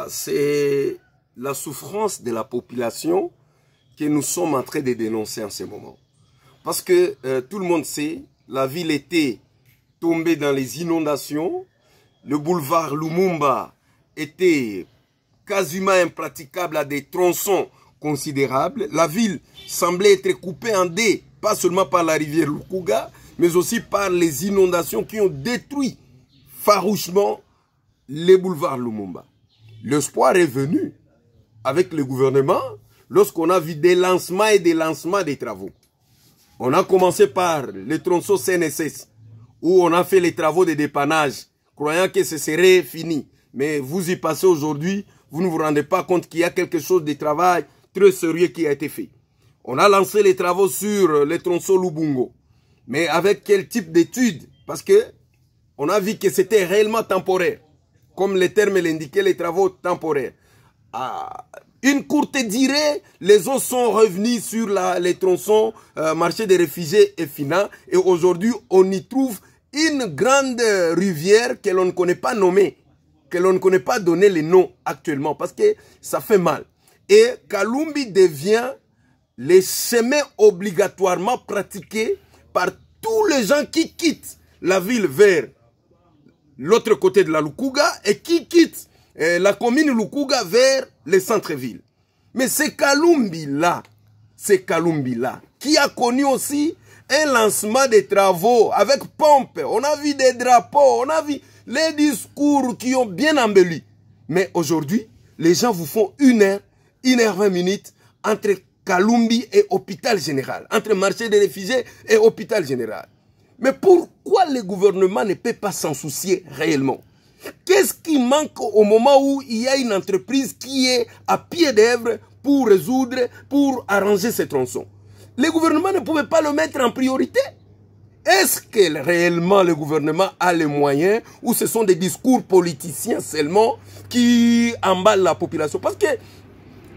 C'est la souffrance de la population que nous sommes en train de dénoncer en ce moment. Parce que tout le monde sait, la ville était tombée dans les inondations, le boulevard Lumumba était quasiment impraticable à des tronçons considérables, la ville semblait être coupée en deux, pas seulement par la rivière Lukuga, mais aussi par les inondations qui ont détruit farouchement les boulevards Lumumba. L'espoir est venu avec le gouvernement lorsqu'on a vu des lancements et des lancements des travaux. On a commencé par les tronçons CNSS, où on a fait les travaux de dépannage, croyant que ce serait fini. Mais vous y passez aujourd'hui, vous ne vous rendez pas compte qu'il y a quelque chose de travail très sérieux qui a été fait. On a lancé les travaux sur les tronçons Lubungo. Mais avec quel type d'études? Parce que on a vu que c'était réellement temporaire. Comme le terme l'indiquait, les travaux temporaires. Une courte durée, les eaux sont revenues sur les tronçons marché des réfugiés et Fina. Et aujourd'hui, on y trouve une grande rivière que l'on ne connaît pas nommer, que l'on ne connaît pas donner les noms actuellement, parce que ça fait mal. Et Kalumbi devient le chemin obligatoirement pratiqué par tous les gens qui quittent la ville vers l'autre côté de la Lukuga et qui quittent la commune Lukuga vers le centre-ville. Mais c'est Kalumbi-là, qui a connu aussi un lancement des travaux avec pompe. On a vu des drapeaux, on a vu les discours qui ont bien embelli. Mais aujourd'hui, les gens vous font 1h20 entre Kalumbi et Hôpital Général, entre marché des réfugiés et Hôpital Général. Mais pourquoi le gouvernement ne peut pas s'en soucier réellement? Qu'est-ce qui manque au moment où il y a une entreprise qui est à pied d'œuvre pour résoudre, pour arranger ces tronçons? Le gouvernement ne pouvait pas le mettre en priorité? Est-ce que réellement le gouvernement a les moyens ou ce sont des discours politiciens seulement qui emballent la population? Parce que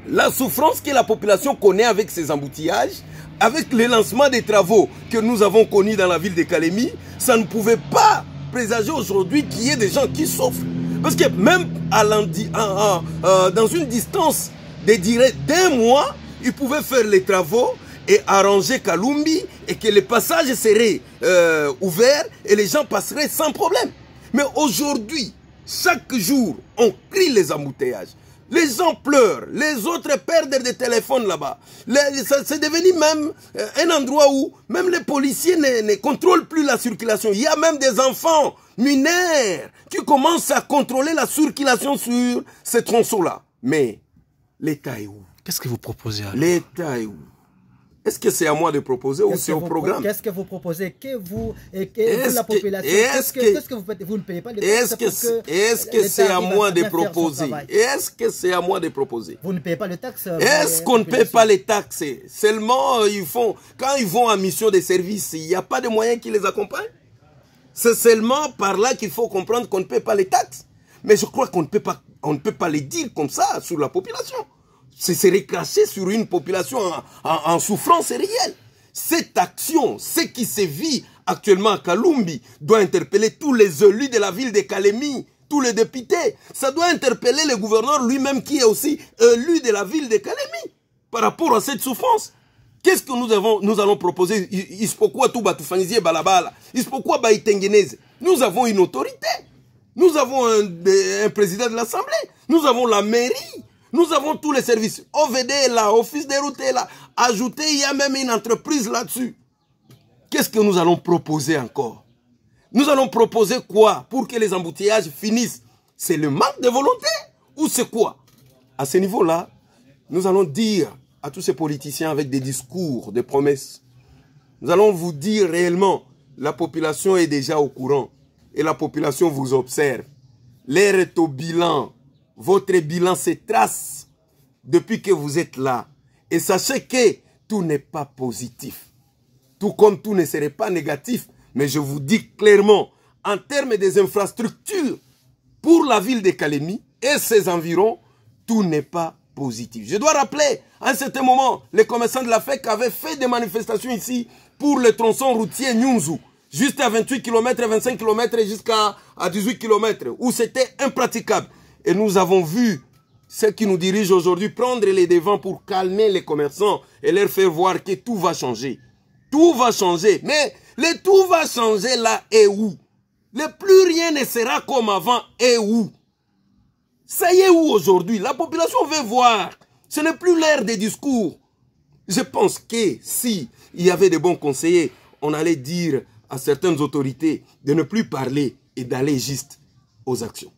la souffrance que la population connaît avec ces embouteillages, avec le lancement des travaux que nous avons connus dans la ville de Kalemi, ça ne pouvait pas présager aujourd'hui qu'il y ait des gens qui souffrent. Parce que même dans une distance de durée d'1 mois, ils pouvaient faire les travaux et arranger Kalumbi et que les passages seraient ouverts et les gens passeraient sans problème. Mais aujourd'hui, chaque jour, on crie les embouteillages. Les gens pleurent, les autres perdent des téléphones là-bas. C'est devenu même un endroit où même les policiers ne contrôlent plus la circulation. Il y a même des enfants mineurs qui commencent à contrôler la circulation sur ces tronçons-là. Mais l'État est où? Qu'est-ce que vous proposez alors? L'État est où? Est-ce que c'est à moi de proposer ou c'est au programme? Qu'est-ce que vous proposez? Que vous et la population, qu'est-ce que vous faites? Vous ne payez pas les taxes? Est-ce que c'est à moi de proposer? Est-ce que c'est à moi de proposer? Vous ne payez pas les taxes? Est-ce qu'on ne paie pas les taxes? Seulement, quand ils vont en mission de service, il n'y a pas de moyens qui les accompagnent? C'est seulement par là qu'il faut comprendre qu'on ne paie pas les taxes. Mais je crois qu'on ne peut pas les dire comme ça sur la population. Ce serait cracher sur une population en souffrance réelle. Cette action, ce qui se vit actuellement à Kalumbi, doit interpeller tous les élus de la ville de Kalemi, tous les députés. Ça doit interpeller le gouverneur lui-même qui est aussi élu de la ville de Kalemi par rapport à cette souffrance. Qu'est-ce que nous allons proposer? Nous avons une autorité. Nous avons un président de l'Assemblée. Nous avons la mairie. Nous avons tous les services. OVD est là, Office des routes est là. Ajouté, il y a même une entreprise là-dessus. Qu'est-ce que nous allons proposer encore? Nous allons proposer quoi pour que les embouteillages finissent? C'est le manque de volonté ou c'est quoi? À ce niveau-là, nous allons dire à tous ces politiciens avec des discours, des promesses, nous allons vous dire réellement, la population est déjà au courant et la population vous observe. L'air est au bilan. Votre bilan se trace depuis que vous êtes là. Et sachez que tout n'est pas positif. Tout comme tout ne serait pas négatif. Mais je vous dis clairement, en termes des infrastructures, pour la ville de Kalemi et ses environs, tout n'est pas positif. Je dois rappeler, à un certain moment, les commerçants de la FEC avaient fait des manifestations ici pour le tronçon routier Nyunzu. Juste à 28 km, 25 km et jusqu'à 18 km, où c'était impraticable. Et nous avons vu ceux qui nous dirigent aujourd'hui prendre les devants pour calmer les commerçants et leur faire voir que tout va changer. Tout va changer. Mais le tout va changer là et où? Le plus rien ne sera comme avant et où? Ça y est où aujourd'hui? La population veut voir. Ce n'est plus l'ère des discours. Je pense que si il y avait de bons conseillers, on allait dire à certaines autorités de ne plus parler et d'aller juste aux actions.